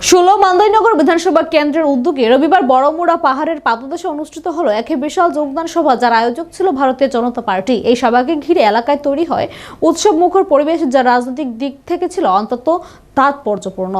16 মান্দাইনগর বিধানসভা কেন্দ্রের উদ্যোগে রবিবার বড়মুড়া পাহাড়ের পাদদেশে অনুষ্ঠিত হলো এক বিশাল যোগদান সভা, যার আয়োজক ছিল ভারতীয় জনতা পার্টি। এই সভাকে ঘিরে এলাকায় তৈরি হয় উৎসব মুখর পরিবেশ, যা রাজনৈতিক দিক থেকে ছিল অত্যন্ত তাৎপর্যপূর্ণ।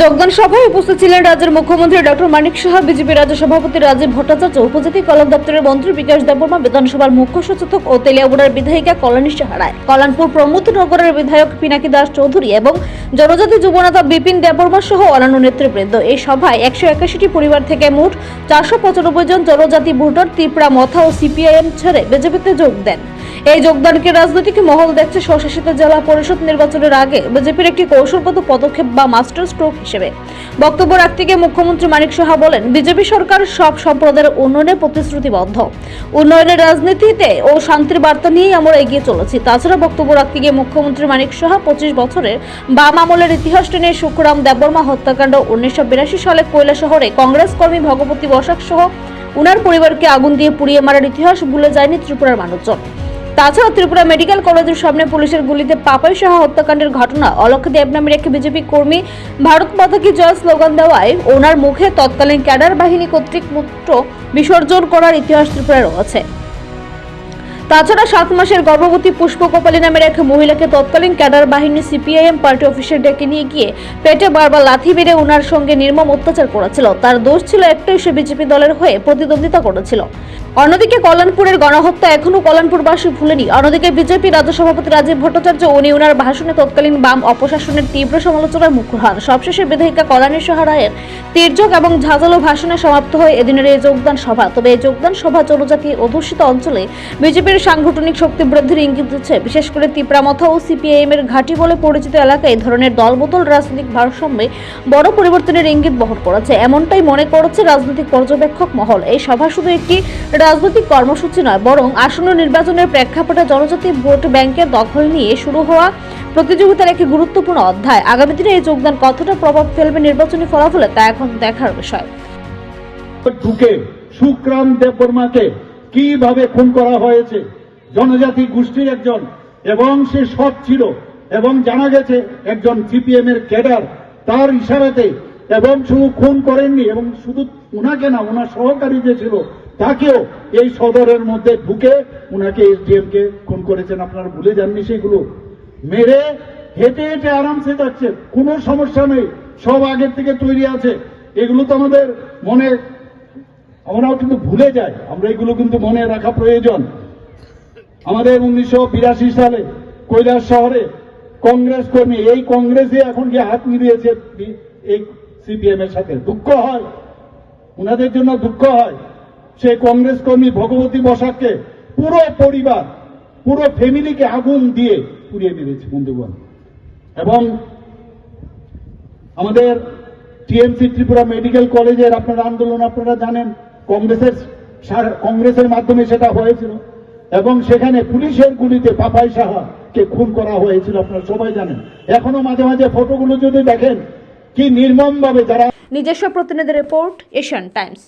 যোগদান সভায় উপস্থিত ছিলেন রাজ্যের মুখ্যমন্ত্রী ডক্টর মানিক সাহা, বিজেপি রাজ্য সভাপতি রাজীব ভট্টাচার্য, উপজাতি কল্যাণ দপ্তরের মন্ত্রী বিকাশ দেববর্মা, বিধানসভার মুখ্য সচেতক ও তেলিয়াগুড়ার বিধায়িকা কল্যাণী সাহা রায়, কল্যাণপুর প্রমোদনগরের বিধায়ক পিনাকি দাস চৌধুরী এবং জনজাতি যুবনেতা বিপিন দেববর্মা সহ অন্যান্য নেতৃবৃন্দ। এই সভায় 181টি পরিবার থেকে মোট 495 জন জনজাতি ভোটার ত্রিপুরা মথা ও সিপিআইএম ছেড়ে বিজেপিতে যোগ দেন। এই যোগদানকে রাজনৈতিক মহল দেখছে স্বশাসিত জেলা পরিষদ নির্বাচনের আগে বিজেপির একটি কৌশলগত পদক্ষেপ বা মাস্টার স্ট্রোক হিসেবে। বক্তব্য রাখতে গিয়ে মুখ্যমন্ত্রী মানিক সাহা বলেন, বিজেপি সরকার সব সম্প্রদায়ের উন্নয়নে প্রতিশ্রুতিবদ্ধ। উন্নয়নের রাজনীতিতে ও শান্তির বার্তা নিয়েই আমরা এগিয়ে চলেছি। তাছাড়া বক্তব্য রাখতে গিয়ে মুখ্যমন্ত্রী মানিক সাহা 25 বছরের বাম আমলের ইতিহাস টেনে সুখরাম দেববর্মা হত্যাকাণ্ড, 1982 সালে কৈলাসহরে কংগ্রেস কর্মী ভগবতী বসাক সহ উনার পরিবারকে আগুন দিয়ে পুড়িয়ে মারার ইতিহাস ভুলে যায়নি ত্রিপুরার মানুষজন। তাছাড়া ত্রিপুরা মেডিকেল কলেজের সামনে পুলিশের গুলিতে পাপাই সাহা হত্যাকাণ্ডের ঘটনা, অলোক দেব নামের এক বিজেপি কর্মী ভারত মাতা কি জয় স্লোগান দেওয়ায় ওনার মুখে তৎকালীন ক্যাডার বাহিনী কর্তৃক মূত্র বিসর্জন করার ইতিহাস ত্রিপুরায় রয়েছে। তাছাড়া 7 মাসের গর্ভবতী পুষ্প কপালী নামের এক মহিলাকে তৎকালীন ক্যাডার বাহিনী সিপিআইএম পার্টি অফিসে ডেকে নিয়ে গিয়ে পেটে বারবার লাথি মেরে ওনার সঙ্গে নির্মম অত্যাচার করেছিল। তার দোষ ছিল একটাই, সে বিজেপি দলের হয়ে প্রতিদ্বন্দ্বিতা করেছিল। অন্যদিকে কল্যাণপুরের গণহত্যা এখনো কল্যাণপুরবাসী ভুলেনি। অন্যদিকে বিজেপি রাজ্য সভাপতি রাজীব ভট্টাচার্য ওনার ভাষণে তৎকালীন বাম অপশাসনের তীব্র সমালোচনার মুখ হন। সবশেষে বিধায়িকা কল্যাণী সাহা রায়ের তীর্যক এবং ঝাঁঝালো ভাষণে সমাপ্ত হয় এদিনের এই যোগদান সভা। তবে এই যোগদান সভা জনজাতি অধ্যুষিত অঞ্চলে বিজেপির সাংগঠনিক শক্তি বৃদ্ধির ইঙ্গিত দিচ্ছে। বিশেষ করে ত্রিপুরামথা ও সিপিআইএম এর ঘাঁটি বলে পরিচিত এলাকায় এই ধরনের দলবদল রাজনৈতিক ভারসাম্যে বড় পরিবর্তনের ইঙ্গিত বহন করেছে, এমনটাই মনে করছে রাজনৈতিক পর্যবেক্ষক মহল। এই সভা শুধু একটি রাজনৈতিক কর্মসূচি নয়, বরং আসন্ন নির্বাচনের প্রেক্ষাপটে জনজাতি ভোট ব্যাংকের দখল নিয়ে শুরু হওয়া প্রতিযোগিতার একটি গুরুত্বপূর্ণ অধ্যায়। আগামী দিনে এই যোগদান কতটা প্রভাব ফেলবে নির্বাচনী ফলাফলে, তা এখন দেখার বিষয়। সুখরাম দেববর্মাকে কিভাবে খুন করা হয়েছে, জনজাতি গোষ্ঠীর একজন, এবং সে সৎ ছিল এবং জানা গেছে একজন সিপিএম এর ক্যাডার, তার ইশারাতে, এবং শুধু খুন করেননি, এবং শুধু উনাকে না, উনার সহকারী যে ছিল তাকেও এই সদরের মধ্যে ঢুকে উনাকে এসডিএম কে খুন করেছেন। আপনারা ভুলে যাননি সেগুলো? মেরে হেঁটে হেঁটে আরামসে যাচ্ছে, কোনো সমস্যা নেই, সব আগের থেকে তৈরি আছে। এগুলো তো আমাদের মনে, আমরাও কিন্তু ভুলে যাই, আমরা এগুলো কিন্তু মনে রাখা প্রয়োজন। আমাদের 1982 সালে কৈলাস শহরে কংগ্রেস কর্মী, এই কংগ্রেসে এখন গিয়ে হাত মিলিয়েছে এই সিপিএম এর সাথে। দুঃখ হয়, উনাদের জন্য দুঃখ হয়। সেই কংগ্রেস কর্মী ভগবতী বসাককে পুরো পরিবার, পুরো ফ্যামিলিকে আগুন দিয়ে পুড়িয়ে মেরেছে বন্ধুগণ। এবং আমাদের টিএমসি ত্রিপুরা মেডিকেল কলেজের আপনার আন্দোলন আপনারা জানেন, কংগ্রেসের মাধ্যমে সেটা হয়েছিল, এবং সেখানে পুলিশের গুলিতে পাপাই সাহাকে খুন করা হয়েছিল, আপনারা সবাই জানেন। এখনো মাঝে মাঝে ফটোগুলো যদি দেখেন কি নির্মম ভাবে যারা। নিজস্ব প্রতিনিধি রিপোর্ট, এশিয়ান টাইমস।